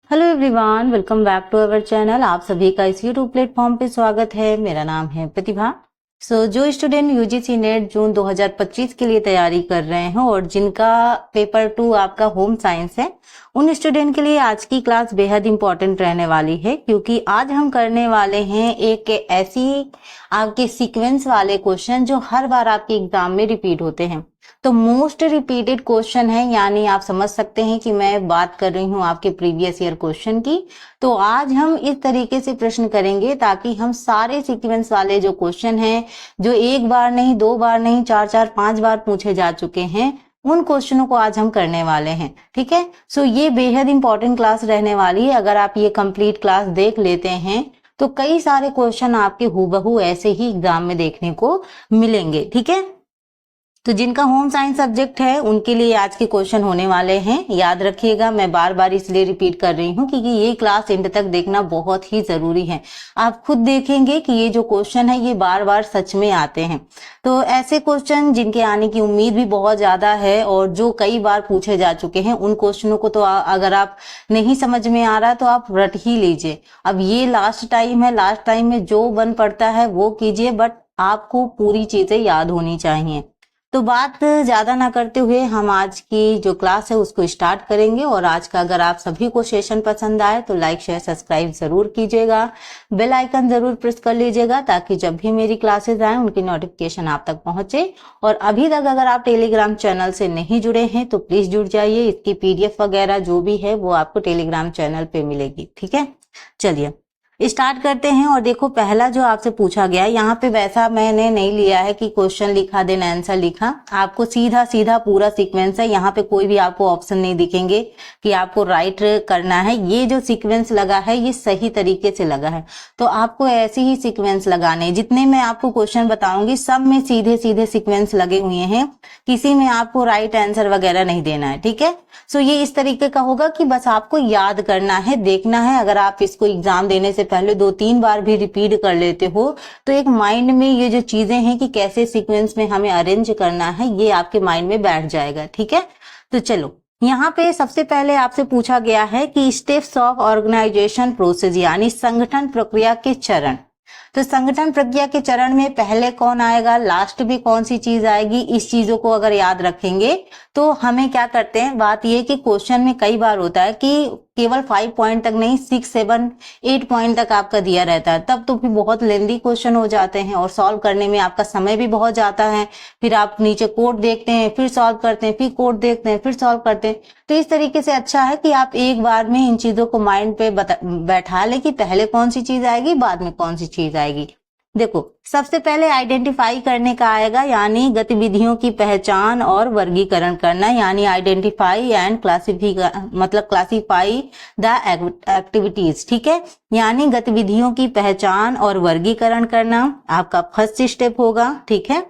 Hello everyone, welcome back to our channel. आप सभी का इस यूट्यूब प्लेटफॉर्म पे स्वागत है। मेरा नाम है प्रतिभा। जो स्टूडेंट यूजीसी नेट जून 2025 के लिए तैयारी कर रहे हैं और जिनका पेपर 2 आपका होम साइंस है, उन स्टूडेंट के लिए आज की क्लास बेहद इंपॉर्टेंट रहने वाली है, क्योंकि आज हम करने वाले हैं एक ऐसी आपके सीक्वेंस वाले क्वेश्चन जो हर बार आपके एग्जाम में रिपीट होते हैं। तो मोस्ट रिपीटेड क्वेश्चन है, यानी आप समझ सकते हैं कि मैं बात कर रही हूं आपके प्रीवियस ईयर क्वेश्चन की। तो आज हम इस तरीके से प्रश्न करेंगे ताकि हम सारे सीक्वेंस वाले जो क्वेश्चन हैं, जो एक बार नहीं, दो बार नहीं, चार चार पांच बार पूछे जा चुके हैं, उन क्वेश्चनों को आज हम करने वाले हैं। ठीक है। ये बेहद इंपॉर्टेंट क्लास रहने वाली है। अगर आप ये कंप्लीट क्लास देख लेते हैं तो कई सारे क्वेश्चन आपके हूबहू ऐसे ही एग्जाम में देखने को मिलेंगे। ठीक है। तो जिनका होम साइंस सब्जेक्ट है उनके लिए आज के क्वेश्चन होने वाले हैं। याद रखिएगा, मैं बार बार इसलिए रिपीट कर रही हूँ क्योंकि ये क्लास एंड तक देखना बहुत ही जरूरी है। आप खुद देखेंगे कि ये जो क्वेश्चन है ये बार बार सच में आते हैं। तो ऐसे क्वेश्चन जिनके आने की उम्मीद भी बहुत ज्यादा है और जो कई बार पूछे जा चुके हैं, उन क्वेश्चनों को तो अगर आप नहीं समझ में आ रहा तो आप रट ही लीजिए। अब ये लास्ट टाइम है, लास्ट टाइम में जो बन पड़ता है वो कीजिए, बट आपको पूरी चीजें याद होनी चाहिए। तो बात ज्यादा ना करते हुए हम आज की जो क्लास है उसको स्टार्ट करेंगे। और आज का अगर आप सभी को सेशन पसंद आए तो लाइक शेयर सब्सक्राइब जरूर कीजिएगा, बेल आइकन जरूर प्रेस कर लीजिएगा ताकि जब भी मेरी क्लासेस आए उनकी नोटिफिकेशन आप तक पहुंचे। और अभी तक अगर आप टेलीग्राम चैनल से नहीं जुड़े हैं तो प्लीज जुड़ जाइए। इसकी पीडीएफ वगैरह जो भी है वो आपको टेलीग्राम चैनल पे मिलेगी। ठीक है, चलिए स्टार्ट करते हैं। और देखो, पहला जो आपसे पूछा गया है, यहाँ पे वैसा मैंने नहीं लिया है कि क्वेश्चन लिखा देन आंसर लिखा। आपको सीधा सीधा पूरा सीक्वेंस है। यहाँ पे कोई भी आपको ऑप्शन नहीं दिखेंगे कि आपको राइट करना है। ये जो सीक्वेंस लगा है ये सही तरीके से लगा है, तो आपको ऐसे ही सीक्वेंस लगाने। जितने मैं आपको क्वेश्चन बताऊंगी सब में सीधे सीधे सीक्वेंस लगे हुए हैं, किसी में आपको राइट आंसर वगैरह नहीं देना है। ठीक है। ये इस तरीके का होगा कि बस आपको याद करना है, देखना है। अगर आप इसको एग्जाम देने से पहले 2-3 बार भी रिपीट कर लेते हो तो एक माइंड में ये जो चीजें हैं कि कैसे सीक्वेंस में हमें अरेंज करना है, ये आपके माइंड में बैठ जाएगा। ठीक है। तो चलो, यहाँ पे सबसे पहले आपसे पूछा गया है कि स्टेप्स ऑफ ऑर्गेनाइजेशन प्रोसेस, यानी संगठन प्रक्रिया के चरण। तो संगठन प्रक्रिया के चरण में पहले कौन आएगा, लास्ट में कौन सी चीज आएगी, इस चीजों को अगर याद रखेंगे तो हमें क्या करते हैं। बात यह कि क्वेश्चन में कई बार होता है कि केवल 5 पॉइंट तक नहीं, 6, 7, 8 पॉइंट तक आपका दिया रहता है, तब तो फिर बहुत लेंदी क्वेश्चन हो जाते हैं और सॉल्व करने में आपका समय भी बहुत जाता है। फिर आप नीचे कोड देखते हैं, फिर सॉल्व करते हैं, फिर कोड देखते हैं, फिर सॉल्व करते हैं। तो इस तरीके से अच्छा है कि आप एक बार में इन चीजों को माइंड पे बैठा ले कि पहले कौन सी चीज आएगी, बाद में कौन सी चीज आएगी। देखो, सबसे पहले आइडेंटिफाई करने का आएगा, यानी गतिविधियों की पहचान और वर्गीकरण करना, यानी identify and classify the activities. ठीक है, यानी गतिविधियों की पहचान और वर्गीकरण करना आपका फर्स्ट स्टेप होगा। ठीक है।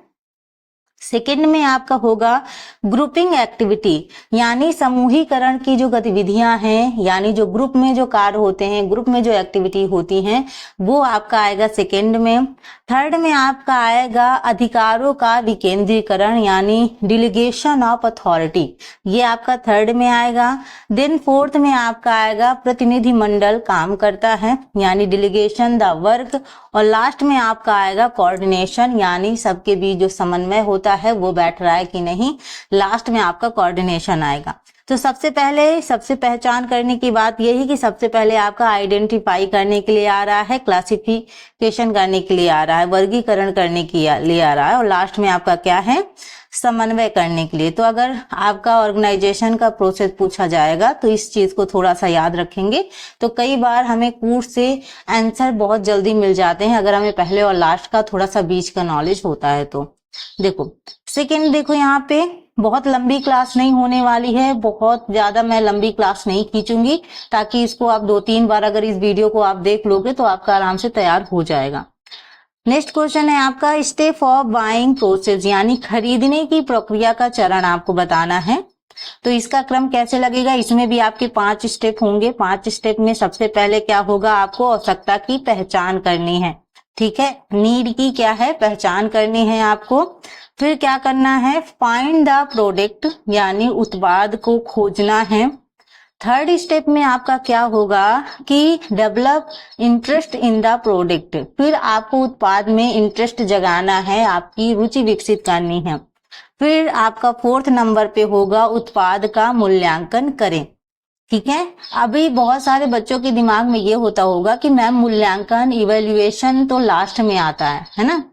सेकेंड में आपका होगा ग्रुपिंग एक्टिविटी, यानी समूहीकरण की जो गतिविधियां हैं, यानी जो ग्रुप में जो कार्य होते हैं, ग्रुप में जो एक्टिविटी होती हैं, वो आपका आएगा सेकेंड में। थर्ड में आपका आएगा अधिकारों का विकेंद्रीकरण, यानी डिलीगेशन ऑफ अथॉरिटी, ये आपका थर्ड में आएगा। देन फोर्थ में आपका आएगा प्रतिनिधि मंडल काम करता है, यानी डिलीगेशन द वर्क। और लास्ट में आपका आएगा कोऑर्डिनेशन, यानी सबके बीच जो समन्वय होता है वो बैठ रहा है कि नहीं, लास्ट में आपका कोऑर्डिनेशन आएगा। तो सबसे पहचान करने की बात यही कि सबसे पहले आपका आइडेंटिफाई करने के लिए आ रहा है, क्लासिफिकेशन करने के लिए आ रहा है, वर्गीकरण करने के लिए आ रहा है, और लास्ट में आपका क्या है, समन्वय करने के लिए। तो अगर आपका ऑर्गेनाइजेशन का प्रोसेस पूछा जाएगा तो इस चीज को थोड़ा सा याद रखेंगे। तो कई बार हमें कोर्स से आंसर बहुत जल्दी मिल जाते हैं अगर हमें पहले और लास्ट का थोड़ा सा बीच का नॉलेज होता है। तो देखो, सेकंड देखो, यहाँ पे बहुत लंबी क्लास नहीं होने वाली है, बहुत ज्यादा मैं लंबी क्लास नहीं खींचूंगी, ताकि इसको आप 2-3 बार अगर इस वीडियो को आप देख लोगे तो आपका आराम से तैयार हो जाएगा। नेक्स्ट क्वेश्चन है आपका स्टेप ऑफ बाइंग प्रोसेस, यानी खरीदने की प्रक्रिया का चरण आपको बताना है। तो इसका क्रम कैसे लगेगा, इसमें भी आपके 5 स्टेप होंगे। 5 स्टेप में सबसे पहले क्या होगा, आपको आवश्यकता की पहचान करनी है। ठीक है, नीड की क्या है, पहचान करनी है आपको। फिर क्या करना है, फाइंड द प्रोडक्ट, यानी उत्पाद को खोजना है। थर्ड स्टेप में आपका क्या होगा कि develop interest in the product, फिर आपको उत्पाद में इंटरेस्ट जगाना है, आपकी रुचि विकसित करनी है। फिर आपका फोर्थ नंबर पे होगा उत्पाद का मूल्यांकन करें। ठीक है, अभी बहुत सारे बच्चों के दिमाग में ये होता होगा कि मैम मूल्यांकन इवेल्युएशन तो लास्ट में आता है ना।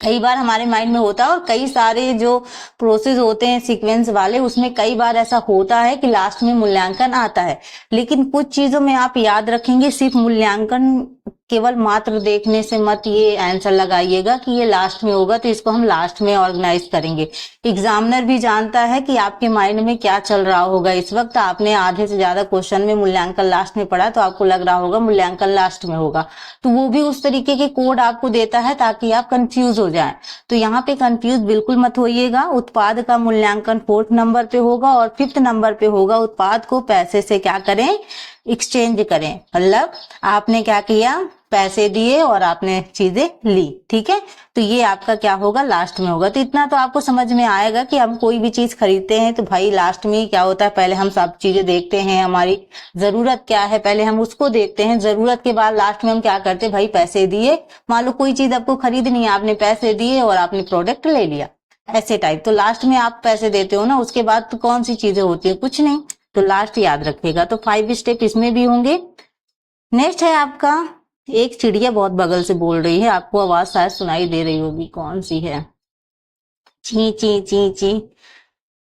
कई बार हमारे माइंड में होता है और कई सारे जो प्रोसेस होते हैं सीक्वेंस वाले, उसमें कई बार ऐसा होता है कि लास्ट में मूल्यांकन आता है। लेकिन कुछ चीजों में आप याद रखेंगे, सिर्फ मूल्यांकन केवल मात्र देखने से मत ये आंसर लगाइएगा कि ये लास्ट में होगा तो इसको हम लास्ट में ऑर्गेनाइज करेंगे। एग्जामिनर भी जानता है कि आपके माइंड में क्या चल रहा होगा इस वक्त। आपने आधे से ज्यादा क्वेश्चन में मूल्यांकन लास्ट में पढ़ा तो आपको लग रहा होगा मूल्यांकन लास्ट में होगा, तो वो भी उस तरीके के कोड आपको देता है ताकि आप कंफ्यूज हो जाए। तो यहाँ पे कंफ्यूज बिल्कुल मत होइएगा। उत्पाद का मूल्यांकन फोर्थ नंबर पे होगा और फिफ्थ नंबर पे होगा उत्पाद को पैसे से क्या करें, एक्सचेंज करें। मतलब आपने क्या किया, पैसे दिए और आपने चीजें ली। ठीक है, तो ये आपका क्या होगा, लास्ट में होगा। तो इतना तो आपको समझ में आएगा कि हम कोई भी चीज खरीदते हैं तो भाई लास्ट में क्या होता है, पहले हम सब चीजें देखते हैं, हमारी जरूरत क्या है पहले हम उसको देखते हैं, जरूरत के बाद लास्ट में हम क्या करते हैं, भाई पैसे दिए। मान लो कोई चीज आपको खरीदनी है, आपने पैसे दिए और आपने प्रोडक्ट ले लिया, ऐसे टाइप। तो लास्ट में आप पैसे देते हो ना, उसके बाद तो कौन सी चीजें होती है, कुछ नहीं। तो लास्ट याद रखिएगा। तो 5 स्टेप इसमें भी होंगे। नेक्स्ट है आपका, एक चिड़िया बहुत बगल से बोल रही है, आपको आवाज शायद सुनाई दे रही होगी, कौन सी है, ची ची ची ची।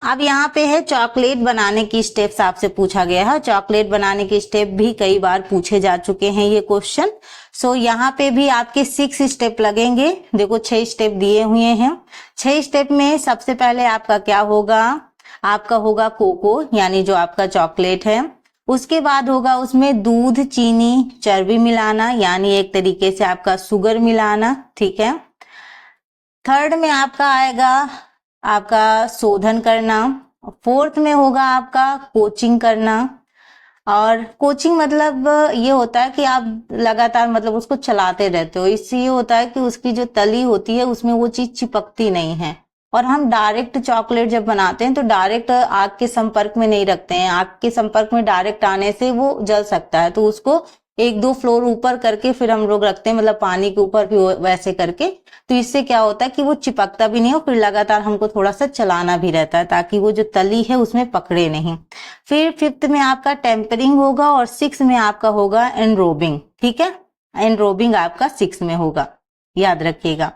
अब यहाँ पे है चॉकलेट बनाने की स्टेप्स आपसे पूछा गया है। चॉकलेट बनाने के स्टेप भी कई बार पूछे जा चुके हैं ये क्वेश्चन। सो यहाँ पे भी आपके 6 स्टेप लगेंगे। देखो 6 स्टेप दिए हुए हैं। 6 स्टेप में सबसे पहले आपका क्या होगा, आपका होगा कोको यानी जो आपका चॉकलेट है। उसके बाद होगा उसमें दूध, चीनी, चर्बी मिलाना यानी एक तरीके से आपका शुगर मिलाना। ठीक है, थर्ड में आपका आएगा आपका शोधन करना। फोर्थ में होगा आपका कोचिंग करना। और कोचिंग मतलब ये होता है कि आप लगातार मतलब उसको चलाते रहते हो। इससे ये होता है कि उसकी जो तली होती है उसमें वो चीज चिपकती नहीं है। और हम डायरेक्ट चॉकलेट जब बनाते हैं तो डायरेक्ट आग के संपर्क में नहीं रखते हैं। आग के संपर्क में डायरेक्ट आने से वो जल सकता है, तो उसको 1-2 फ्लोर ऊपर करके फिर हम लोग रखते हैं, मतलब पानी के ऊपर भी वैसे करके। तो इससे क्या होता है कि वो चिपकता भी नहीं हो, फिर लगातार हमको थोड़ा सा चलाना भी रहता है ताकि वो जो तली है उसमें पकड़े नहीं। फिर 5th में आपका टेम्परिंग होगा और 6 में आपका होगा एनरोबिंग। ठीक है, एनरोबिंग आपका 6 में होगा, याद रखिएगा।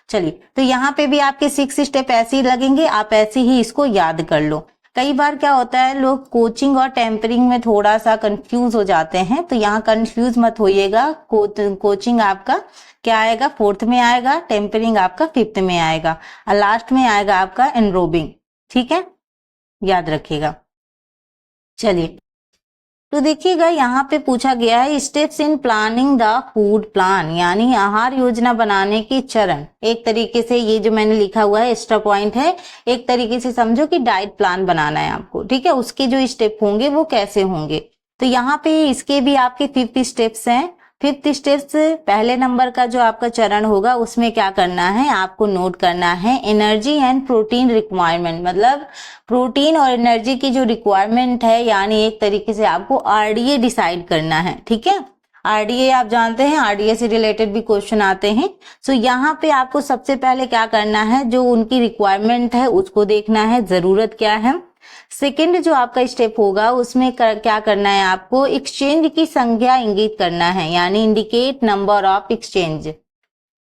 चलिए, तो यहाँ पे भी आपके 6 स्टेप ऐसे ही लगेंगे, आप ऐसे ही इसको याद कर लो। कई बार क्या होता है, लोग कोचिंग और टेम्परिंग में थोड़ा सा कंफ्यूज हो जाते हैं, तो यहाँ कंफ्यूज मत होइएगा। कोचिंग आपका क्या आएगा, 4th में आएगा, टेम्परिंग आपका 5th में आएगा और लास्ट में आएगा आपका एनरोबिंग। ठीक है, याद रखिएगा। चलिए, तो देखिएगा यहाँ पे पूछा गया है steps in planning the food plan यानी आहार योजना बनाने के चरण। एक तरीके से ये जो मैंने लिखा हुआ है एक्स्ट्रा पॉइंट है, एक तरीके से समझो कि डाइट प्लान बनाना है आपको। ठीक है, उसके जो स्टेप होंगे वो कैसे होंगे, तो यहाँ पे इसके भी आपके 50 स्टेप्स हैं। 5th स्टेप्स पहले नंबर का जो आपका चरण होगा उसमें क्या करना है, आपको नोट करना है एनर्जी एंड प्रोटीन रिक्वायरमेंट। मतलब प्रोटीन और एनर्जी की जो रिक्वायरमेंट है यानी एक तरीके से आपको आरडीए डिसाइड करना है। ठीक है, आरडीए आप जानते हैं, आरडीए से रिलेटेड भी क्वेश्चन आते हैं। सो यहाँ पे आपको सबसे पहले क्या करना है, जो उनकी रिक्वायरमेंट है उसको देखना है, जरूरत क्या है। सेकेंड जो आपका स्टेप होगा उसमें क्या करना है, आपको एक्सचेंज की संख्या इंगित करना है यानी indicate number of exchange.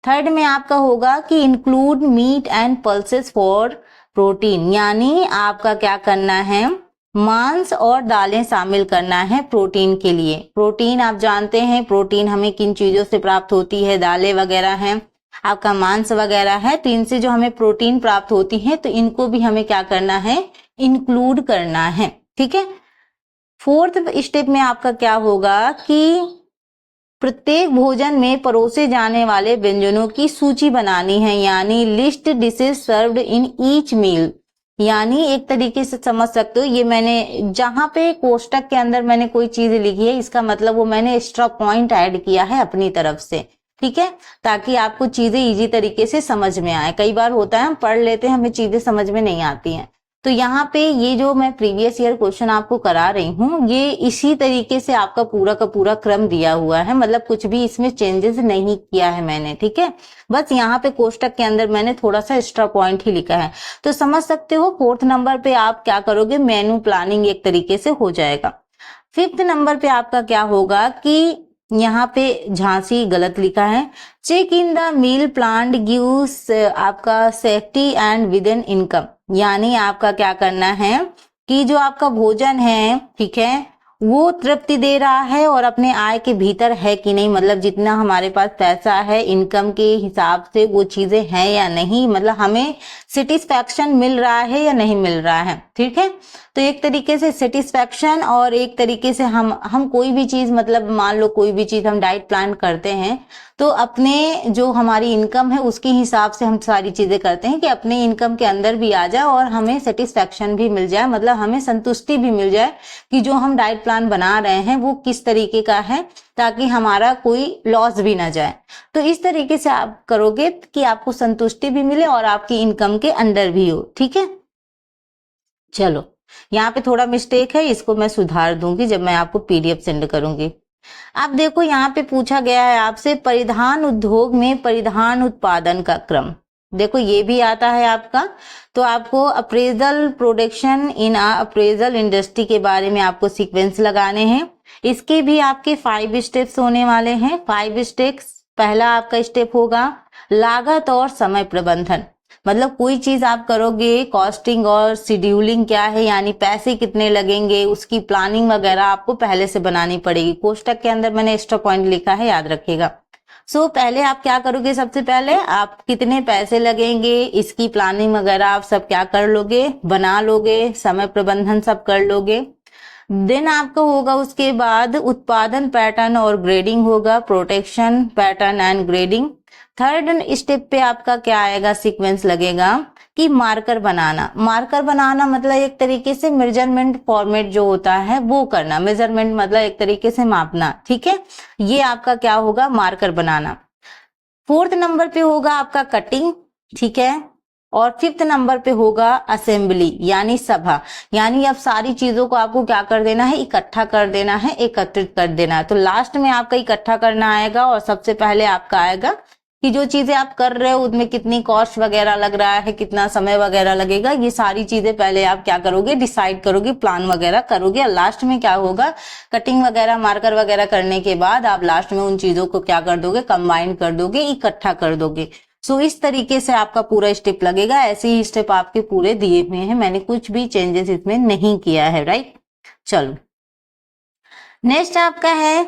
Third में आपका होगा कि include meat and pulses for protein यानी आपका क्या करना है, मांस और दालें शामिल करना है प्रोटीन के लिए। प्रोटीन आप जानते हैं, प्रोटीन हमें किन चीजों से प्राप्त होती है, दालें वगैरह हैं, आपका मांस वगैरह है, तो इनसे जो हमें प्रोटीन प्राप्त होती है तो इनको भी हमें क्या करना है, इंक्लूड करना है। ठीक है, 4th स्टेप में आपका क्या होगा कि प्रत्येक भोजन में परोसे जाने वाले व्यंजनों की सूची बनानी है यानी list dishes served in each meal. यानी एक तरीके से समझ सकते हो, ये मैंने जहां पे कोष्टक के अंदर मैंने कोई चीज लिखी है इसका मतलब वो मैंने एक्स्ट्रा पॉइंट ऐड किया है अपनी तरफ से। ठीक है, ताकि आपको चीजें इजी तरीके से समझ में आए। कई बार होता है हम पढ़ लेते हैं, हमें चीजें समझ में नहीं आती हैं, तो यहाँ पे ये जो मैं प्रीवियस ईयर क्वेश्चन आपको करा रही हूँ, ये इसी तरीके से आपका पूरा का पूरा क्रम दिया हुआ है, मतलब कुछ भी इसमें चेंजेस नहीं किया है मैंने, ठीक है। बस यहाँ पे कोष्टक के अंदर मैंने थोड़ा सा एक्स्ट्रा पॉइंट ही लिखा है। तो समझ सकते हो 4th नंबर पे आप क्या करोगे, मेनू प्लानिंग एक तरीके से हो जाएगा। 5th नंबर पे आपका क्या होगा कि यहाँ पे झांसी गलत लिखा है। Check in the meal plan gives आपका safety and within income, यानी आपका क्या करना है कि जो आपका भोजन है, ठीक है, वो तृप्ति दे रहा है और अपने आय के भीतर है कि नहीं, मतलब जितना हमारे पास पैसा है इनकम के हिसाब से वो चीजें हैं या नहीं, मतलब हमें सेटिस्फैक्शन मिल रहा है या नहीं मिल रहा है, ठीक है। तो एक तरीके से सेटिस्फैक्शन और एक तरीके से हम कोई भी चीज, मतलब मान लो कोई भी चीज हम डाइट प्लान करते हैं तो अपने जो हमारी इनकम है उसके हिसाब से हम सारी चीजें करते हैं कि अपने इनकम के अंदर भी आ जाए और हमें सेटिस्फैक्शन भी मिल जाए, मतलब हमें संतुष्टि भी मिल जाए कि जो हम डाइट प्लान बना रहे हैं वो किस तरीके का है, ताकि हमारा कोई लॉस भी ना जाए। तो इस तरीके से आप करोगे कि आपको संतुष्टि भी मिले और आपकी इनकम के अंडर भी हो, ठीक है। चलो, यहाँ पे थोड़ा मिस्टेक है, इसको मैं सुधार दूंगी जब मैं आपको पीडीएफ सेंड करूंगी। अब देखो यहाँ पे पूछा गया है आपसे परिधान उद्योग में परिधान उत्पादन का क्रम। देखो ये भी आता है आपका, तो आपको appraisal production in appraisal industry के बारे में आपको सीक्वेंस लगाने हैं। इसके भी आपके 5 स्टेप्स होने वाले हैं। 5 स्टेप्स, पहला आपका स्टेप होगा लागत और समय प्रबंधन, मतलब कोई चीज आप करोगे, कॉस्टिंग और शेड्यूलिंग क्या है, यानी पैसे कितने लगेंगे, उसकी प्लानिंग वगैरह आपको पहले से बनानी पड़ेगी। कोष्टक के अंदर मैंने एक्स्ट्रा पॉइंट लिखा है, याद रखिएगा। पहले आप क्या करोगे, सबसे पहले आप कितने पैसे लगेंगे इसकी प्लानिंग वगैरह आप सब क्या कर लोगे, बना लोगे, समय प्रबंधन सब कर लोगे। देन आपका होगा उसके बाद उत्पादन पैटर्न और ग्रेडिंग होगा, protection pattern and grading. 3rd step पे आपका क्या आएगा, सीक्वेंस लगेगा कि मार्कर बनाना। मार्कर बनाना मतलब एक तरीके से मेजरमेंट फॉर्मेट जो होता है वो करना, मेजरमेंट मतलब एक तरीके से मापना, ठीक है। ये आपका क्या होगा, मार्कर बनाना। 4th नंबर पे होगा आपका कटिंग, ठीक है। और 5th नंबर पे होगा असेंबली यानी सभा, यानी अब सारी चीजों को आपको क्या कर देना है, इकट्ठा कर देना है, एकत्रित कर देना है। तो लास्ट में आपका इकट्ठा करना आएगा और सबसे पहले आपका आएगा कि जो चीजें आप कर रहे हो उसमें कितनी कॉस्ट वगैरह लग रहा है, कितना समय वगैरह लगेगा, ये सारी चीजें पहले आप क्या करोगे, डिसाइड करोगे, प्लान वगैरह करोगे। और लास्ट में क्या होगा, कटिंग वगैरह मार्कर वगैरह करने के बाद आप लास्ट में उन चीजों को क्या कर दोगे, कंबाइन कर दोगे, इकट्ठा कर दोगे। इस तरीके से आपका पूरा स्टेप लगेगा। ऐसे ही स्टेप आपके पूरे दिए हुए हैं, मैंने कुछ भी चेंजेस इसमें नहीं किया है, राइट। चलो, नेक्स्ट आपका है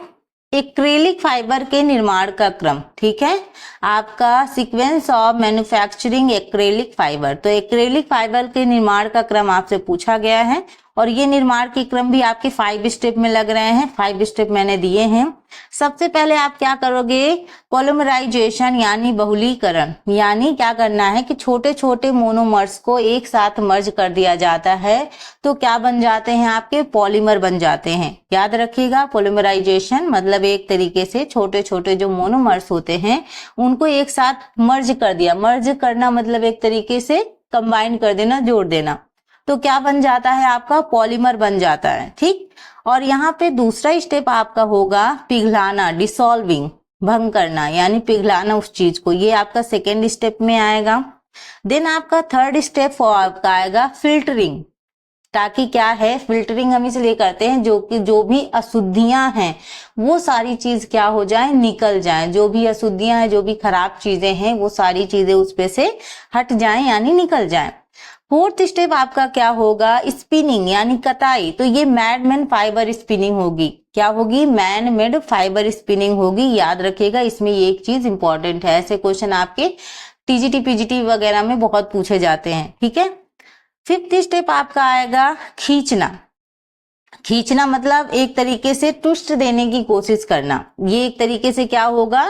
एक्रेलिक फाइबर के निर्माण का क्रम, ठीक है। आपका sequence of manufacturing acrylic fibre. तो एक्रेलिक फाइबर के निर्माण का क्रम आपसे पूछा गया है और ये निर्माण के क्रम भी आपके 5 स्टेप में लग रहे हैं। 5 स्टेप मैंने दिए हैं। सबसे पहले आप क्या करोगे, पॉलीमराइजेशन यानी बहुलीकरण, यानी क्या करना है कि छोटे छोटे मोनोमर्स को एक साथ मर्ज कर दिया जाता है तो क्या बन जाते हैं, आपके पॉलीमर बन जाते हैं। याद रखिएगा, पॉलीमराइजेशन मतलब एक तरीके से छोटे छोटे जो मोनोमर्स होते हैं उनको एक साथ मर्ज कर दिया। मर्ज करना मतलब एक तरीके से कंबाइन कर देना, जोड़ देना, तो क्या बन जाता है, आपका पॉलीमर बन जाता है, ठीक। और यहाँ पे दूसरा स्टेप आपका होगा पिघलाना, डिसॉल्विंग, भंग करना, यानी पिघलाना उस चीज को, ये आपका 2nd स्टेप में आएगा। देन आपका 3rd स्टेप आपका आएगा फिल्टरिंग, ताकि क्या है, फिल्टरिंग हम इसलिए करते हैं जो भी अशुद्धियां हैं वो सारी चीज क्या हो जाए, निकल जाए। जो भी अशुद्धियां हैं, जो भी खराब चीजें हैं वो सारी चीजें उस पे से हट जाएं, यानी निकल जाएं। 4th स्टेप आपका क्या होगा, स्पिनिंग यानी कताई। तो ये मैडमेड फाइबर स्पिनिंग होगी। क्या होगी, मैन मेड फाइबर स्पिनिंग होगी। याद रखिएगा, इसमें ये एक चीज इंपॉर्टेंट है, ऐसे क्वेश्चन आपके टीजीटी पीजीटी वगैरह में बहुत पूछे जाते हैं, ठीक है। 5th स्टेप आपका आएगा खींचना। खींचना मतलब एक तरीके से ट्विस्ट देने की कोशिश करना। ये एक तरीके से क्या होगा,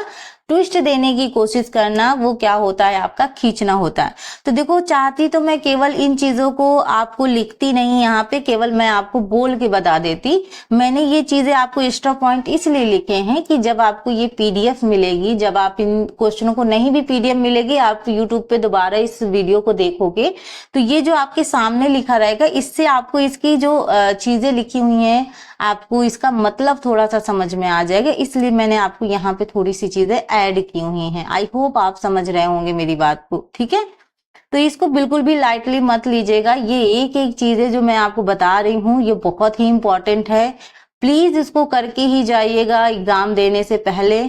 ट्विस्ट देने की कोशिश करना, वो क्या होता है आपका खींचना होता है। तो देखो, चाहती तो मैं केवल इन चीजों को आपको लिखती नहीं, यहाँ पे केवल मैं आपको बोल के बता देती। मैंने ये चीजें आपको एक्स्ट्रा पॉइंट इसलिए लिखे हैं कि जब आपको ये पीडीएफ मिलेगी, जब आप इन क्वेश्चनों को नहीं भी पीडीएफ मिलेगी, आप यूट्यूब पे दोबारा इस वीडियो को देखोगे तो ये जो आपके सामने लिखा रहेगा, इससे आपको इसकी जो चीजें लिखी हुई हैं, आपको इसका मतलब थोड़ा सा समझ में आ जाएगा। इसलिए मैंने आपको यहाँ पे थोड़ी सी चीजें ऐड की हुई हैं। आई होप आप समझ रहे होंगे मेरी बात को, ठीक है। तो इसको बिल्कुल भी लाइटली मत लीजिएगा। ये एक एक चीजें जो मैं आपको बता रही हूँ, ये बहुत ही इंपॉर्टेंट है। प्लीज इसको करके ही जाइएगा एग्जाम देने से पहले।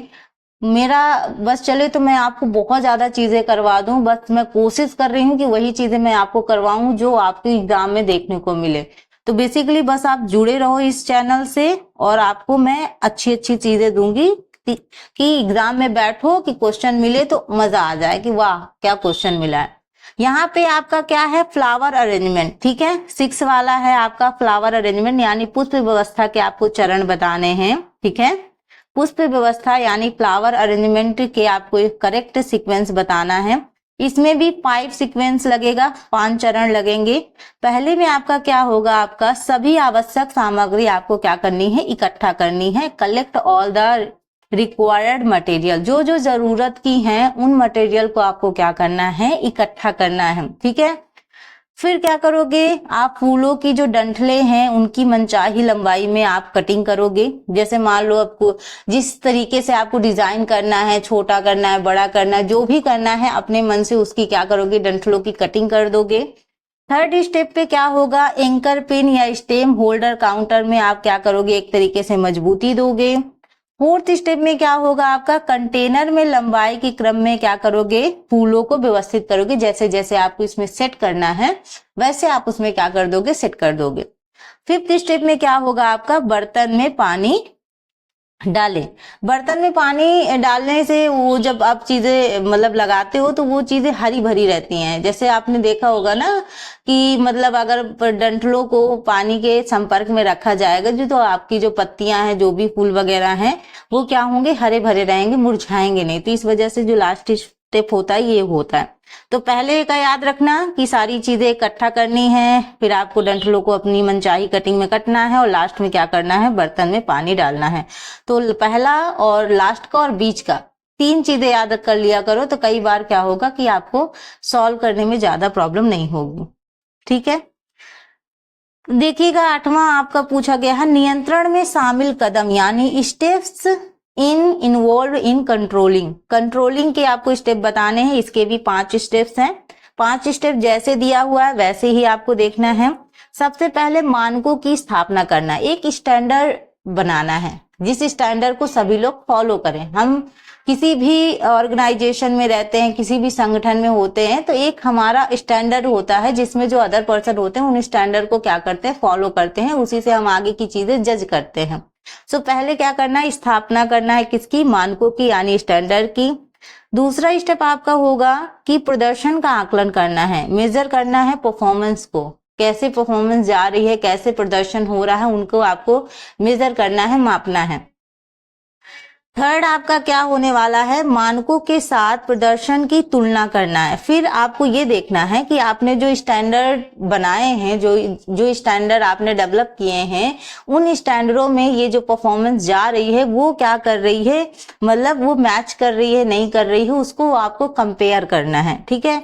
मेरा बस चले तो मैं आपको बहुत ज्यादा चीजें करवा दूं, बस मैं कोशिश कर रही हूँ कि वही चीजें मैं आपको करवाऊं जो आपके एग्जाम में देखने को मिले। तो बेसिकली बस आप जुड़े रहो इस चैनल से, और आपको मैं अच्छी अच्छी चीजें दूंगी कि एग्जाम में बैठो कि क्वेश्चन मिले तो मजा आ जाए कि वाह क्या क्वेश्चन मिला है। यहाँ पे आपका क्या है, फ्लावर अरेंजमेंट, ठीक है। 6 वाला है आपका फ्लावर अरेंजमेंट, यानी पुष्प व्यवस्था के आपको चरण बताने हैं, ठीक है। पुष्प व्यवस्था यानी फ्लावर अरेंजमेंट के आपको एक करेक्ट सीक्वेंस बताना है। इसमें भी 5 सीक्वेंस लगेगा, 5 चरण लगेंगे। पहले में आपका क्या होगा, आपका सभी आवश्यक सामग्री आपको क्या करनी है, इकट्ठा करनी है। Collect all the required material, जो जो जरूरत की हैं उन मटेरियल को आपको क्या करना है, इकट्ठा करना है, ठीक है। फिर क्या करोगे, आप फूलों की जो डंठलें हैं उनकी मनचाही लंबाई में आप कटिंग करोगे। जैसे मान लो आपको जिस तरीके से आपको डिजाइन करना है, छोटा करना है, बड़ा करना है, जो भी करना है अपने मन से उसकी क्या करोगे, डंठलों की कटिंग कर दोगे। थर्ड स्टेप पे क्या होगा, एंकर पिन या स्टेम होल्डर काउंटर में आप क्या करोगे, एक तरीके से मजबूती दोगे। फोर्थ स्टेप में क्या होगा, आपका कंटेनर में लंबाई के क्रम में क्या करोगे, फूलों को व्यवस्थित करोगे। जैसे जैसे आपको इसमें सेट करना है वैसे आप उसमें क्या कर दोगे, सेट कर दोगे। फिफ्थ स्टेप में क्या होगा, आपका बर्तन में पानी डालें। बर्तन में पानी डालने से वो जब आप चीजें मतलब लगाते हो तो वो चीजें हरी भरी रहती हैं। जैसे आपने देखा होगा ना कि मतलब अगर डंठलों को पानी के संपर्क में रखा जाएगा जो, तो आपकी जो पत्तियां हैं, जो भी फूल वगैरह हैं, वो क्या होंगे, हरे भरे रहेंगे, मुरझाएंगे नहीं। तो इस वजह से जो लास्ट स्टेप होता है ये होता है। तो पहले का याद रखना कि सारी चीजें इकट्ठा करनी है, फिर आपको डंठलों को अपनी मनचाही कटिंग में कटना है, और लास्ट में क्या करना है, बर्तन में पानी डालना है। तो पहला और लास्ट का और बीच का 3 चीजें याद कर लिया करो, तो कई बार क्या होगा कि आपको सॉल्व करने में ज्यादा प्रॉब्लम नहीं होगी, ठीक है। देखिएगा 8वां आपका पूछा गया है, नियंत्रण में शामिल कदम यानी steps involve in controlling. Controlling के आपको स्टेप बताने हैं, इसके भी 5 स्टेप्स हैं। 5 स्टेप जैसे दिया हुआ है वैसे ही आपको देखना है। सबसे पहले मानकों की स्थापना करना, एक स्टैंडर्ड बनाना है जिस स्टैंडर्ड को सभी लोग फॉलो करें। हम किसी भी ऑर्गेनाइजेशन में रहते हैं, किसी भी संगठन में होते हैं, तो एक हमारा स्टैंडर्ड होता है जिसमें जो अदर पर्सन होते हैं उन स्टैंडर्ड को क्या करते हैं, फॉलो करते हैं, उसी से हम आगे की चीजें जज करते हैं। सो पहले क्या करना है, स्थापना करना है किसकी, मानकों की यानी स्टैंडर्ड की। दूसरा स्टेप आपका होगा कि प्रदर्शन का आकलन करना है, मेजर करना है परफॉर्मेंस को, कैसे परफॉर्मेंस जा रही है, कैसे प्रदर्शन हो रहा है, उनको आपको मेजर करना है, मापना है। थर्ड आपका क्या होने वाला है, मानकों के साथ प्रदर्शन की तुलना करना है। फिर आपको ये देखना है कि आपने जो स्टैंडर्ड बनाए हैं, जो स्टैंडर्ड आपने डेवलप किए हैं, उन स्टैंडर्डों में ये जो परफॉर्मेंस जा रही है वो क्या कर रही है, मतलब वो मैच कर रही है, नहीं कर रही है, उसको आपको कंपेयर करना है, ठीक है।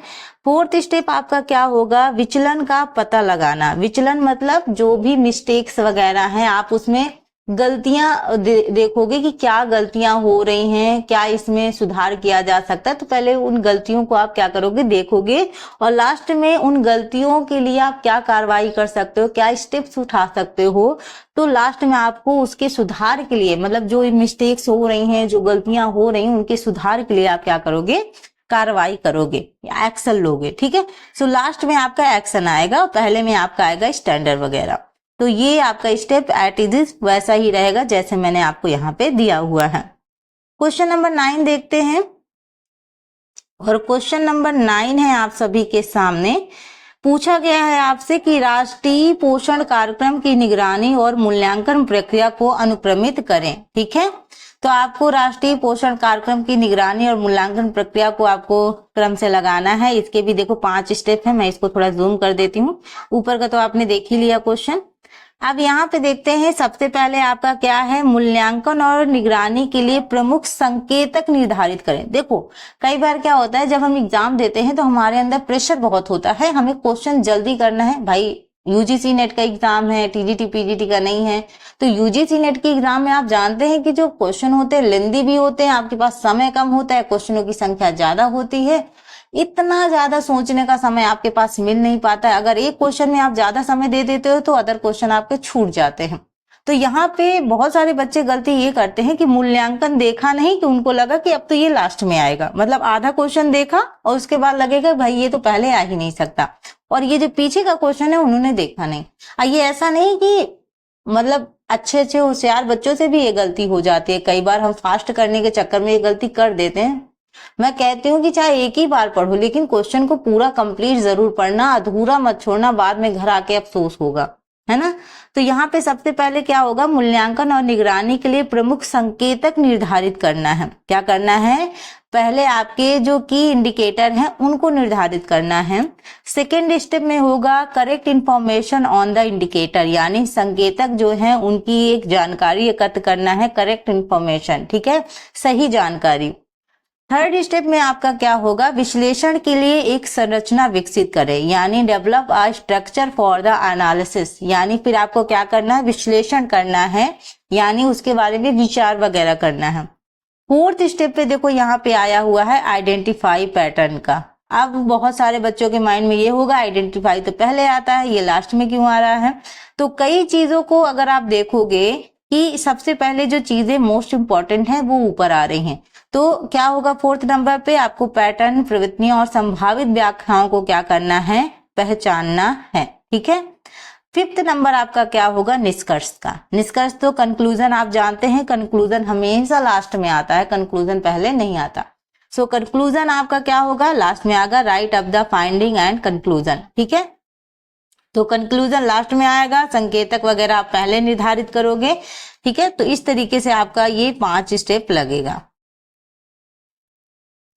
फोर्थ स्टेप आपका क्या होगा, विचलन का पता लगाना। विचलन मतलब जो भी मिस्टेक्स वगैरह हैं, आप उसमें गलतियां देखोगे कि क्या गलतियां हो रही हैं, क्या इसमें सुधार किया जा सकता है। तो पहले उन गलतियों को आप क्या करोगे, देखोगे, और लास्ट में उन गलतियों के लिए आप क्या कार्रवाई कर सकते हो, क्या स्टेप्स उठा सकते हो। तो लास्ट में आपको उसके सुधार के लिए, मतलब जो मिस्टेक्स हो रही हैं, जो गलतियां हो रही हैं, उनके सुधार के लिए आप क्या करोगे, कार्रवाई करोगे, एक्शन लोगे, ठीक है। सो लास्ट में आपका एक्शन आएगा, पहले में आपका आएगा स्टैंडर्ड वगैरह। तो ये आपका स्टेप एट इज वैसा ही रहेगा जैसे मैंने आपको यहाँ पे दिया हुआ है। क्वेश्चन नंबर 9 देखते हैं, और क्वेश्चन नंबर 9 है आप सभी के सामने। पूछा गया है आपसे कि राष्ट्रीय पोषण कार्यक्रम की निगरानी और मूल्यांकन प्रक्रिया को अनुक्रमित करें, ठीक है। तो आपको राष्ट्रीय पोषण कार्यक्रम की निगरानी और मूल्यांकन प्रक्रिया को आपको क्रम से लगाना है। इसके भी देखो 5 स्टेप है, मैं इसको थोड़ा जूम कर देती हूँ। ऊपर का तो आपने देख ही लिया क्वेश्चन। अब यहाँ पे देखते हैं, सबसे पहले आपका क्या है, मूल्यांकन और निगरानी के लिए प्रमुख संकेतक निर्धारित करें। देखो कई बार क्या होता है, जब हम एग्जाम देते हैं तो हमारे अंदर प्रेशर बहुत होता है, हमें क्वेश्चन जल्दी करना है। भाई यूजीसी नेट का एग्जाम है, टीजीटी पीजीटी का नहीं है। तो यूजीसी नेट के एग्जाम में आप जानते हैं कि जो क्वेश्चन होते हैं लेंदी भी होते हैं, आपके पास समय कम होता है, क्वेश्चनों की संख्या ज्यादा होती है, इतना ज्यादा सोचने का समय आपके पास मिल नहीं पाता है। अगर एक क्वेश्चन में आप ज्यादा समय दे देते हो तो अदर क्वेश्चन आपके छूट जाते हैं। तो यहाँ पे बहुत सारे बच्चे गलती ये करते हैं कि मूल्यांकन देखा नहीं, कि उनको लगा कि अब तो ये लास्ट में आएगा, मतलब आधा क्वेश्चन देखा और उसके बाद लगेगा भाई ये तो पहले आ ही नहीं सकता, और ये जो पीछे का क्वेश्चन है उन्होंने देखा नहीं। ये ऐसा नहीं कि मतलब अच्छे अच्छे होशियार बच्चों से भी ये गलती हो जाती है, कई बार हम फास्ट करने के चक्कर में ये गलती कर देते हैं। मैं कहती हूँ कि चाहे एक ही बार पढ़ो लेकिन क्वेश्चन को पूरा कंप्लीट जरूर पढ़ना, अधूरा मत छोड़ना, बाद में घर आके अफसोस होगा, है ना। तो यहाँ पे सबसे पहले क्या होगा, मूल्यांकन और निगरानी के लिए प्रमुख संकेतक निर्धारित करना है। क्या करना है, पहले आपके जो की इंडिकेटर हैं उनको निर्धारित करना है। सेकेंड स्टेप में होगा correct information on the indicator, यानी संकेतक जो है उनकी एक जानकारी एकत्र करना है, करेक्ट इंफॉर्मेशन, ठीक है, सही जानकारी। थर्ड स्टेप में आपका क्या होगा, विश्लेषण के लिए एक संरचना विकसित करें, यानी develop a structure for the analysis, यानी फिर आपको क्या करना है, विश्लेषण करना है, यानी उसके बारे में विचार वगैरह करना है। फोर्थ स्टेप पे देखो यहाँ पे आया हुआ है आइडेंटिफाई पैटर्न का। अब बहुत सारे बच्चों के माइंड में ये होगा आइडेंटिफाई तो पहले आता है, ये लास्ट में क्यों आ रहा है। तो कई चीजों को अगर आप देखोगे कि सबसे पहले जो चीजें मोस्ट इंपॉर्टेंट हैं वो ऊपर आ रही हैं। तो क्या होगा, फोर्थ नंबर पे आपको पैटर्न, प्रवृत्तियों और संभावित व्याख्याओं को क्या करना है, पहचानना है, ठीक है। फिफ्थ नंबर आपका क्या होगा, निष्कर्ष का। निष्कर्ष तो कंक्लूजन आप जानते हैं, कंक्लूजन हमेशा लास्ट में आता है, कंक्लूजन पहले नहीं आता। सो कंक्लूजन आपका क्या होगा, लास्ट में आएगा, right up the finding and conclusion, ठीक है। तो कंक्लूजन लास्ट में आएगा, संकेतक वगैरह आप पहले निर्धारित करोगे, ठीक है। तो इस तरीके से आपका ये 5 स्टेप लगेगा।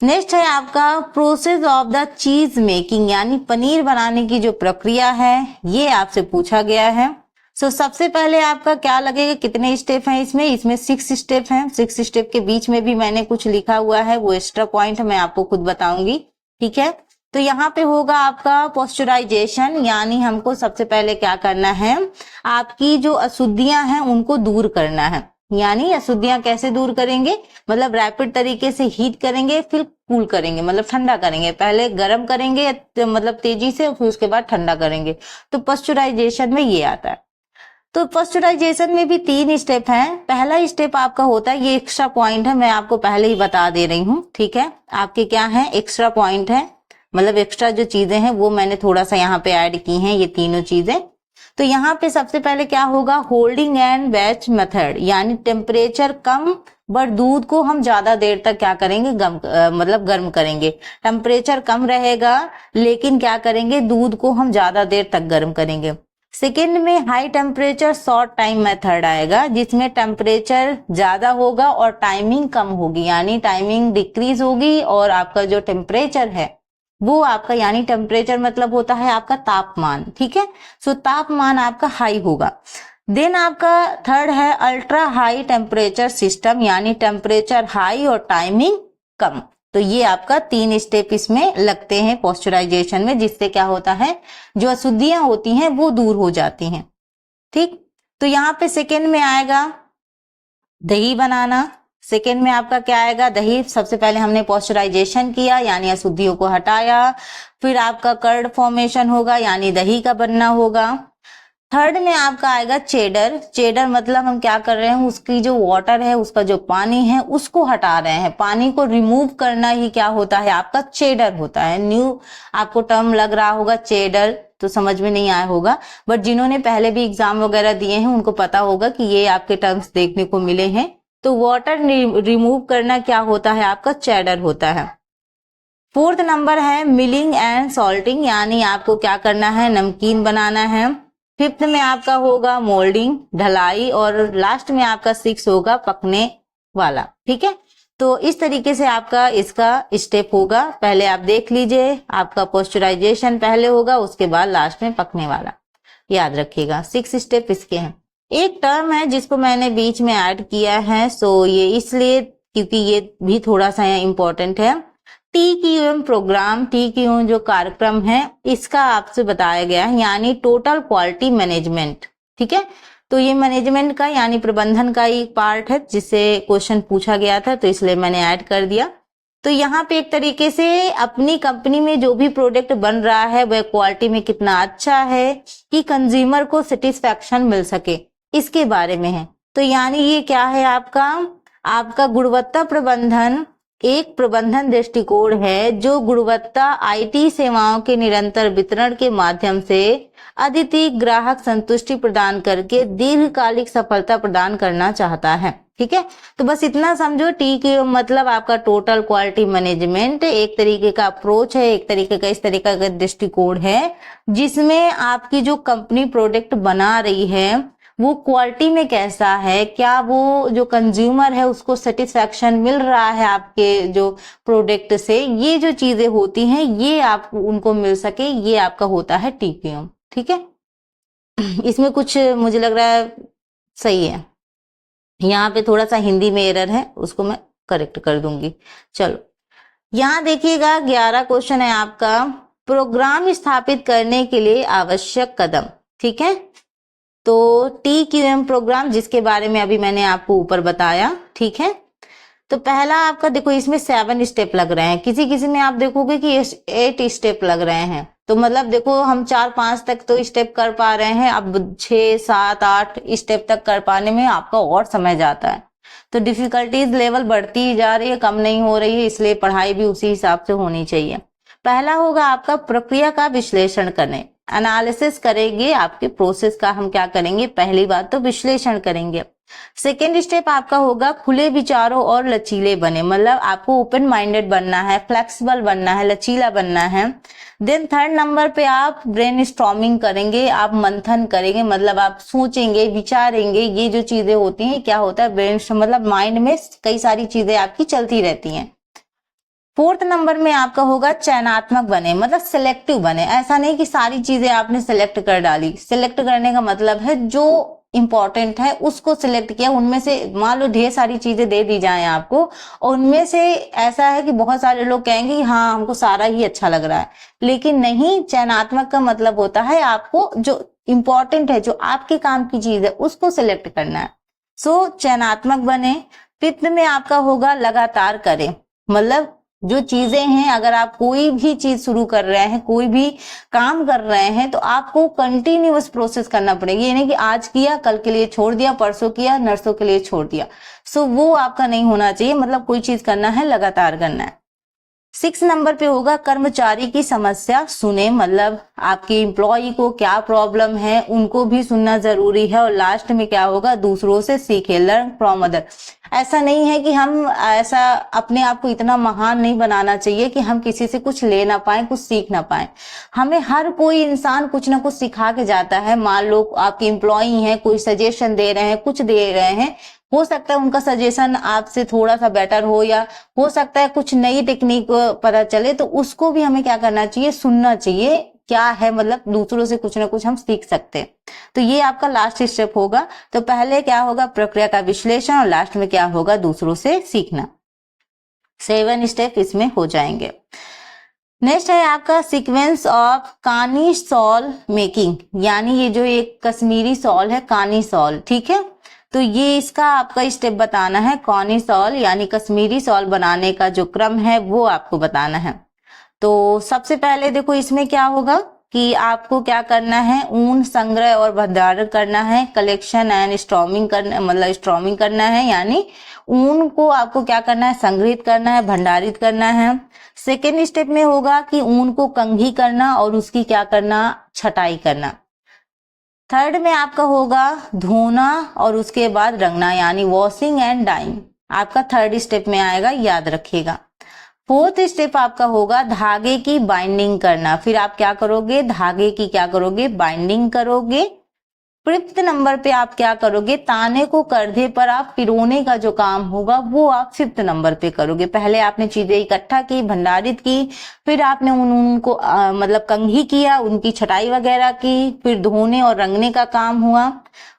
नेक्स्ट है आपका प्रोसेस ऑफ द चीज मेकिंग, यानी पनीर बनाने की जो प्रक्रिया है ये आपसे पूछा गया है। सो सबसे पहले आपका क्या लगेगा, कितने स्टेप हैं इसमें 6 स्टेप हैं। 6 स्टेप के बीच में भी मैंने कुछ लिखा हुआ है, वो एक्स्ट्रा पॉइंट मैं आपको खुद बताऊंगी, ठीक है। तो यहाँ पे होगा आपका पॉस्चराइजेशन, यानी हमको सबसे पहले क्या करना है, आपकी जो अशुद्धियां हैं उनको दूर करना है। यानी अशुद्धियां कैसे दूर करेंगे, मतलब रैपिड तरीके से हीट करेंगे, फिर कूल करेंगे, मतलब ठंडा करेंगे, पहले गर्म करेंगे मतलब तेजी से, फिर उसके बाद ठंडा करेंगे। तो पॉस्चराइजेशन में ये आता है। तो पॉस्चराइजेशन में भी 3 स्टेप हैं। पहला स्टेप आपका होता है, ये एक्स्ट्रा पॉइंट है, मैं आपको पहले ही बता दे रही हूँ, ठीक है। आपके क्या है, एक्स्ट्रा पॉइंट है, मतलब एक्स्ट्रा जो चीजें हैं वो मैंने थोड़ा सा यहाँ पे ऐड की हैं, ये तीनों चीजें। तो यहाँ पे सबसे पहले क्या होगा, होल्डिंग एंड बैच मेथड, यानी टेम्परेचर कम बट दूध को हम ज्यादा देर तक क्या करेंगे, मतलब गर्म करेंगे। टेम्परेचर कम रहेगा लेकिन क्या करेंगे, दूध को हम ज्यादा देर तक गर्म करेंगे। सेकेंड में high temperature short time method आएगा, जिसमें टेम्परेचर ज्यादा होगा और टाइमिंग कम होगी, यानी टाइमिंग डिक्रीज होगी और आपका जो टेम्परेचर है वो आपका, यानी टेम्परेचर मतलब होता है आपका तापमान, ठीक है। सो तापमान आपका हाई होगा। देन आपका थर्ड है अल्ट्रा हाई टेम्परेचर सिस्टम, यानी टेम्परेचर हाई और टाइमिंग कम। तो ये आपका 3 स्टेप इसमें लगते हैं पॉस्चराइजेशन में, जिससे क्या होता है, जो अशुद्धियां होती हैं वो दूर हो जाती हैं, ठीक। तो यहाँ पे सेकेंड में आएगा दही बनाना। सेकेंड में आपका क्या आएगा, दही, सबसे पहले हमने पॉस्चराइजेशन किया यानी अशुद्धियों को हटाया, फिर आपका कर्ड फॉर्मेशन होगा यानी दही का बनना होगा। थर्ड में आपका आएगा चेडर। चेडर मतलब हम क्या कर रहे हैं, उसकी जो वाटर है, उसका जो पानी है उसको हटा रहे हैं, पानी को रिमूव करना ही क्या होता है, आपका चेडर होता है। न्यू आपको टर्म लग रहा होगा चेडर, तो समझ में नहीं आया होगा, बट जिन्होंने पहले भी एग्जाम वगैरह दिए हैं उनको पता होगा कि ये आपके टर्म्स देखने को मिले हैं। तो वाटर रिमूव करना क्या होता है, आपका चेडर होता है। फोर्थ नंबर है मिलिंग एंड सॉल्टिंग, यानी आपको क्या करना है, नमकीन बनाना है। फिफ्थ में आपका होगा मोल्डिंग, ढलाई, और लास्ट में आपका 6 होगा पकने वाला। ठीक है, तो इस तरीके से आपका इसका स्टेप होगा। पहले आप देख लीजिए, आपका पॉस्चराइजेशन पहले होगा, उसके बाद लास्ट में पकने वाला। याद रखिएगा 6 स्टेप इसके हैं। एक टर्म है जिसको मैंने बीच में ऐड किया है, सो ये इसलिए क्योंकि ये भी थोड़ा सा इम्पोर्टेंट है। TQM प्रोग्राम, TQM जो कार्यक्रम है इसका आपसे बताया गया है, यानी टोटल क्वालिटी मैनेजमेंट। ठीक है, तो ये मैनेजमेंट का यानी प्रबंधन का एक पार्ट है जिससे क्वेश्चन पूछा गया था, तो इसलिए मैंने ऐड कर दिया। तो यहाँ पे एक तरीके से अपनी कंपनी में जो भी प्रोडक्ट बन रहा है वह क्वालिटी में कितना अच्छा है कि कंज्यूमर को सेटिस्फैक्शन मिल सके, इसके बारे में है। तो यानी ये क्या है, आपका गुणवत्ता प्रबंधन एक प्रबंधन दृष्टिकोण है जो गुणवत्ता IT सेवाओं के निरंतर वितरण के माध्यम से अद्वितीय ग्राहक संतुष्टि प्रदान करके दीर्घकालिक सफलता प्रदान करना चाहता है। ठीक है, तो बस इतना समझो, TQM मतलब आपका टोटल क्वालिटी मैनेजमेंट एक तरीके का अप्रोच है, एक तरीके का इस तरीके का दृष्टिकोण है जिसमें आपकी जो कंपनी प्रोडक्ट बना रही है वो क्वालिटी में कैसा है, क्या वो जो कंज्यूमर है उसको सेटिस्फैक्शन मिल रहा है आपके जो प्रोडक्ट से, ये जो चीजें होती हैं ये आप उनको मिल सके, ये आपका होता है TQM। ठीक है, इसमें कुछ मुझे लग रहा है सही है, यहाँ पे थोड़ा सा हिंदी में एरर है, उसको मैं करेक्ट कर दूंगी। चलो यहाँ देखिएगा 11 क्वेश्चन है आपका, प्रोग्राम स्थापित करने के लिए आवश्यक कदम। ठीक है, तो TQM प्रोग्राम जिसके बारे में अभी मैंने आपको ऊपर बताया। ठीक है, तो पहला आपका देखो इसमें 7 स्टेप लग रहे हैं, किसी किसी में आप देखोगे कि 8 स्टेप लग रहे हैं, तो मतलब देखो हम 4-5 तक तो स्टेप कर पा रहे हैं, अब 6, 7, 8 स्टेप तक कर पाने में आपका और समय जाता है। तो डिफिकल्टीज लेवल बढ़ती ही जा रही है, कम नहीं हो रही है, इसलिए पढ़ाई भी उसी हिसाब से होनी चाहिए। पहला होगा आपका प्रक्रिया का विश्लेषण करने, एनालिसिस करेंगे आपके प्रोसेस का, हम क्या करेंगे, पहली बात तो विश्लेषण करेंगे। सेकेंड स्टेप आपका होगा खुले विचारों और लचीले बने, मतलब आपको ओपन माइंडेड बनना है, फ्लेक्सिबल बनना है, लचीला बनना है। देन थर्ड नंबर पे आप ब्रेन स्टॉर्मिंग करेंगे, आप मंथन करेंगे, मतलब आप सोचेंगे, विचारेंगे, ये जो चीजें होती हैं, क्या होता है ब्रेन, मतलब माइंड में कई सारी चीजें आपकी चलती रहती हैं। फोर्थ नंबर में आपका होगा चयनात्मक बने, मतलब सिलेक्टिव बने, ऐसा नहीं कि सारी चीजें आपने सिलेक्ट कर डाली। सिलेक्ट करने का मतलब है जो इंपॉर्टेंट है उसको सिलेक्ट किया, उनमें से मान लो ढेर सारी चीजें दे दी जाए आपको और उनमें से ऐसा है कि बहुत सारे लोग कहेंगे हाँ हमको सारा ही अच्छा लग रहा है, लेकिन नहीं, चयनात्मक का मतलब होता है आपको जो इंपॉर्टेंट है, जो आपके काम की चीज है उसको सिलेक्ट करना है। सो चयनात्मक बने। फिफ्थ में आपका होगा लगातार करें, मतलब जो चीजें हैं, अगर आप कोई भी चीज शुरू कर रहे हैं, कोई भी काम कर रहे हैं, तो आपको कंटिन्यूअस प्रोसेस करना पड़ेगा। ये नहीं कि आज किया कल के लिए छोड़ दिया, परसों किया नरसों के लिए छोड़ दिया, सो वो आपका नहीं होना चाहिए, मतलब कोई चीज करना है लगातार करना है। 6 नंबर पे होगा कर्मचारी की समस्या सुने, मतलब आपके एम्प्लॉय को क्या प्रॉब्लम है उनको भी सुनना जरूरी है। और लास्ट में क्या होगा, दूसरों से सीखे, लर्न फ्रॉम अदर। ऐसा नहीं है कि हम ऐसा अपने आप को इतना महान नहीं बनाना चाहिए कि हम किसी से कुछ ले ना पाए, कुछ सीख ना पाए। हमें हर कोई इंसान कुछ ना कुछ सिखा के जाता है। मान लो आपके एम्प्लॉय हैं, कोई सजेशन दे रहे हैं, कुछ दे रहे हैं, हो सकता है उनका सजेशन आपसे थोड़ा सा बेटर हो, या हो सकता है कुछ नई टेक्निक पता चले, तो उसको भी हमें क्या करना चाहिए, सुनना चाहिए, क्या है, मतलब दूसरों से कुछ ना कुछ हम सीख सकते हैं। तो ये आपका लास्ट स्टेप होगा। तो पहले क्या होगा, प्रक्रिया का विश्लेषण, और लास्ट में क्या होगा, दूसरों से सीखना। 7 स्टेप इसमें हो जाएंगे। नेक्स्ट है आपका सीक्वेंस ऑफ कानी सॉल मेकिंग, यानी ये जो एक कश्मीरी सॉल है, कानी सॉल, ठीक है, तो ये इसका आपका स्टेप बताना है। कानी सॉल यानी कश्मीरी सॉल बनाने का जो क्रम है वो आपको बताना है। तो सबसे पहले देखो इसमें क्या होगा कि आपको क्या करना है, ऊन संग्रह और भंडारण करना है, कलेक्शन एंड स्टॉर्मिंग करना, मतलब स्टॉर्मिंग करना है, यानी ऊन को आपको क्या करना है, संग्रहित करना है, भंडारित करना है। सेकेंड स्टेप में होगा कि ऊन को कंघी करना और उसकी क्या करना, छटाई करना। थर्ड में आपका होगा धोना और उसके बाद रंगना, यानी वॉशिंग एंड डाइंग, आपका थर्ड स्टेप में आएगा, याद रखिएगा। फोर्थ स्टेप आपका होगा धागे की बाइंडिंग करना, फिर आप क्या करोगे, धागे की क्या करोगे, बाइंडिंग करोगे। फिफ्थ नंबर पे आप क्या करोगे, ताने को कंधे पर आप पिरोने का जो काम होगा वो आप फिफ्थ नंबर पे करोगे। पहले आपने चीजें इकट्ठा की, भंडारित की, फिर आपने उनको मतलब कंघी किया, उनकी छटाई वगैरह की, फिर धोने और रंगने का काम हुआ।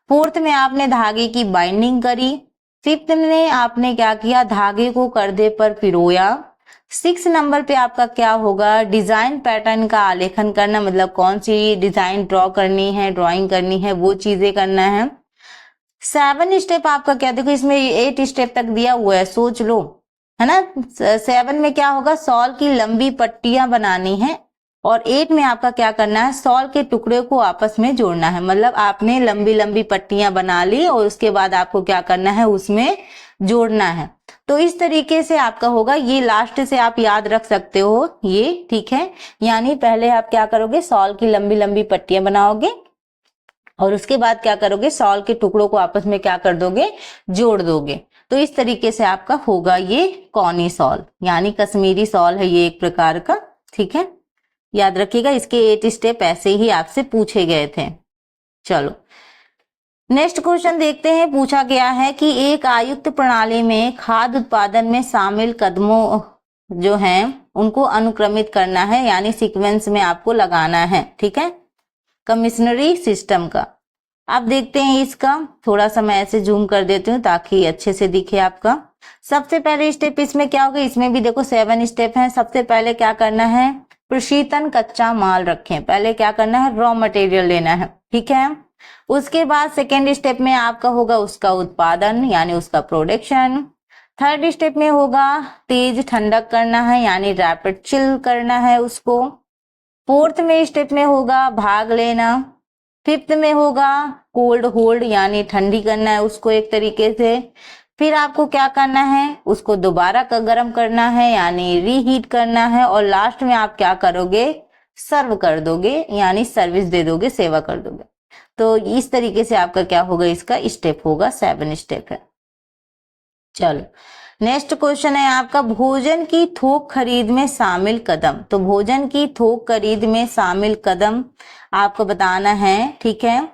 फोर्थ में आपने धागे की बाइंडिंग करी। फिफ्थ में आपने क्या किया, धागे को कंधे पर पिरोया। 6 नंबर पे आपका क्या होगा, डिजाइन पैटर्न का आलेखन करना, मतलब कौन सी डिजाइन ड्रॉ करनी है, ड्राइंग करनी है, वो चीजें करना है। 7 स्टेप आपका क्या, देखो इसमें 8 स्टेप तक दिया हुआ है, सोच लो, है ना। 7 में क्या होगा, सॉल की लंबी पट्टियां बनानी है, और 8 में आपका क्या करना है, सॉल के टुकड़े को आपस में जोड़ना है। मतलब आपने लंबी लंबी पट्टियां बना ली और उसके बाद आपको क्या करना है, उसमें जोड़ना है। तो इस तरीके से आपका होगा, ये लास्ट से आप याद रख सकते हो ये, ठीक है। यानी पहले आप क्या करोगे, सॉल की लंबी लंबी पट्टियां बनाओगे और उसके बाद क्या करोगे, सॉल के टुकड़ों को आपस में क्या कर दोगे, जोड़ दोगे। तो इस तरीके से आपका होगा ये कौनी सॉल, यानी कश्मीरी सॉल है ये एक प्रकार का, ठीक है। याद रखिएगा, इसके 8 स्टेप ऐसे ही आपसे पूछे गए थे। चलो नेक्स्ट क्वेश्चन देखते हैं। पूछा गया है कि एक आयुक्त प्रणाली में खाद्य उत्पादन में शामिल कदमों जो हैं उनको अनुक्रमित करना है, यानी सीक्वेंस में आपको लगाना है, ठीक है, कमिश्नरी सिस्टम का। अब देखते हैं इसका, थोड़ा सा मैं ऐसे जूम कर देती हूँ ताकि अच्छे से दिखे आपका। सबसे पहले स्टेप इसमें क्या होगा, इसमें भी देखो 7 स्टेप हैं। सबसे पहले क्या करना है, प्रशीतन कच्चा माल रखें, पहले क्या करना है, रॉ मटेरियल लेना है, ठीक है। उसके बाद सेकेंड स्टेप में आपका होगा उसका उत्पादन, यानी उसका प्रोडक्शन। थर्ड स्टेप में होगा तेज ठंडक करना है, यानी रैपिड चिल करना है उसको। फोर्थ में स्टेप में होगा भाग लेना। फिफ्थ में होगा कोल्ड होल्ड, यानी ठंडी करना है उसको एक तरीके से। फिर आपको क्या करना है, उसको दोबारा गर्म करना है, यानी रीहीट करना है। और लास्ट में आप क्या करोगे, सर्व कर दोगे, यानी सर्विस दे दोगे, सेवा कर दोगे। तो इस तरीके से आपका क्या होगा, इसका स्टेप होगा, 7 स्टेप है। चलो नेक्स्ट क्वेश्चन है आपका, भोजन की थोक खरीद में शामिल कदम। तो भोजन की थोक खरीद में शामिल कदम आपको बताना है, ठीक है।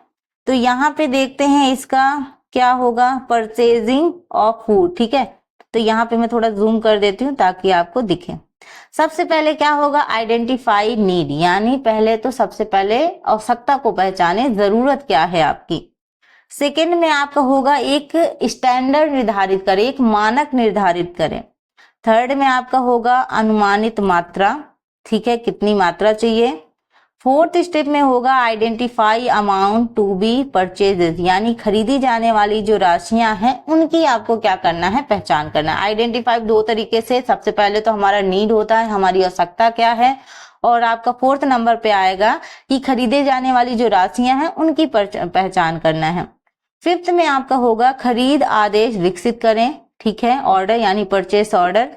तो यहाँ पे देखते हैं इसका क्या होगा, परचेजिंग ऑफ फूड, ठीक है। तो यहाँ पे मैं थोड़ा जूम कर देती हूँ ताकि आपको दिखे। सबसे पहले क्या होगा, आइडेंटिफाई नीड, यानी पहले तो सबसे पहले आवश्यकता को पहचाने, जरूरत क्या है आपकी। सेकेंड में आपका होगा एक स्टैंडर्ड निर्धारित करें, एक मानक निर्धारित करें। थर्ड में आपका होगा अनुमानित मात्रा, ठीक है, कितनी मात्रा चाहिए। फोर्थ स्टेप में होगा identify amount to be purchase, यानी खरीदी जाने वाली जो राशियां हैं उनकी आपको क्या करना है, पहचान करना है। आइडेंटिफाई 2 तरीके से, सबसे पहले तो हमारा नीड होता है, हमारी आवश्यकता क्या है, और आपका फोर्थ नंबर पे आएगा कि खरीदे जाने वाली जो राशियां हैं उनकी पहचान करना है। फिफ्थ में आपका होगा खरीद आदेश विकसित करें, ठीक है, ऑर्डर यानी परचेस ऑर्डर।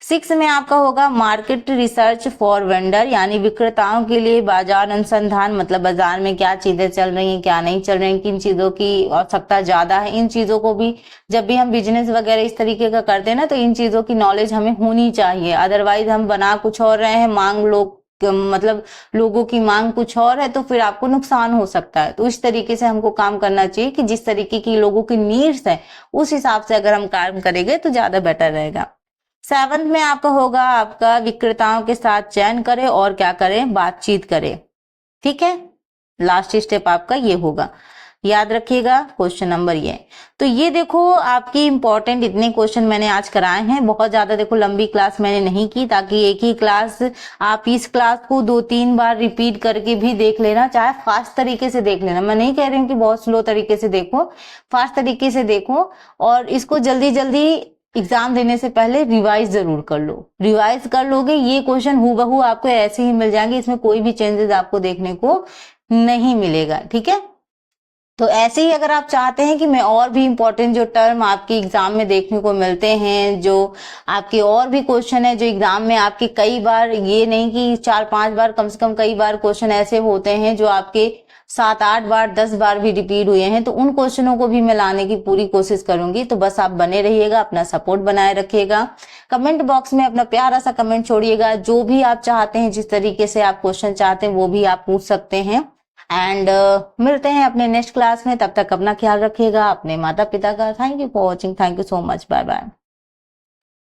6 में आपका होगा मार्केट रिसर्च फॉर वेंडर, यानी विक्रेताओं के लिए बाजार अनुसंधान, मतलब बाजार में क्या चीजें चल रही हैं, क्या नहीं चल रही हैं, किन चीजों की आवश्यकता ज्यादा है। इन चीजों को भी जब भी हम बिजनेस वगैरह इस तरीके का करते हैं ना, तो इन चीजों की नॉलेज हमें होनी चाहिए। अदरवाइज हम बना कुछ और रहे हैं, मांग लोग मतलब लोगों की मांग कुछ और है, तो फिर आपको नुकसान हो सकता है। तो इस तरीके से हमको काम करना चाहिए कि जिस तरीके की लोगों की नीड्स है उस हिसाब से अगर हम काम करेंगे तो ज्यादा बेटर रहेगा। 7 में आपका होगा आपका विक्रेताओं के साथ चयन करें और क्या करें, बातचीत करें, ठीक है। लास्ट स्टेप आपका ये होगा, याद रखिएगा क्वेश्चन नंबर ये। तो ये देखो आपकी इंपॉर्टेंट इतने क्वेश्चन मैंने आज कराए हैं, बहुत ज्यादा देखो लंबी क्लास मैंने नहीं की, ताकि एक ही क्लास आप इस क्लास को 2-3 बार रिपीट करके भी देख लेना, चाहे फास्ट तरीके से देख लेना। मैं नहीं कह रही हूँ कि बहुत स्लो तरीके से देखो, फास्ट तरीके से देखो, और इसको जल्दी जल्दी एग्जाम देने से पहले रिवाइज जरूर कर लो। रिवाइज कर लोगे, ये क्वेश्चन हूबहू आपको ऐसे ही मिल जाएंगे, इसमें कोई भी चेंजेस आपको देखने को नहीं मिलेगा, ठीक है। तो ऐसे ही अगर आप चाहते हैं कि मैं और भी इंपॉर्टेंट जो टर्म आपके एग्जाम में देखने को मिलते हैं, जो आपके और भी क्वेश्चन है जो एग्जाम में आपके कई बार, ये नहीं कि 4-5 बार, कम से कम कई बार क्वेश्चन ऐसे होते हैं जो आपके 7-8 बार 10 बार भी रिपीट हुए हैं, तो उन क्वेश्चनों को भी मैं लाने की पूरी कोशिश करूंगी। तो बस आप बने रहिएगा, अपना सपोर्ट बनाए रखिएगा, कमेंट बॉक्स में अपना प्यारा सा कमेंट छोड़िएगा, जो भी आप चाहते हैं, जिस तरीके से आप क्वेश्चन चाहते हैं वो भी आप पूछ सकते हैं। एंड मिलते हैं अपने नेक्स्ट क्लास में। तब तक अपना ख्याल रखिएगा, अपने माता पिता का। Thank you for watching, thank you so much, bye bye.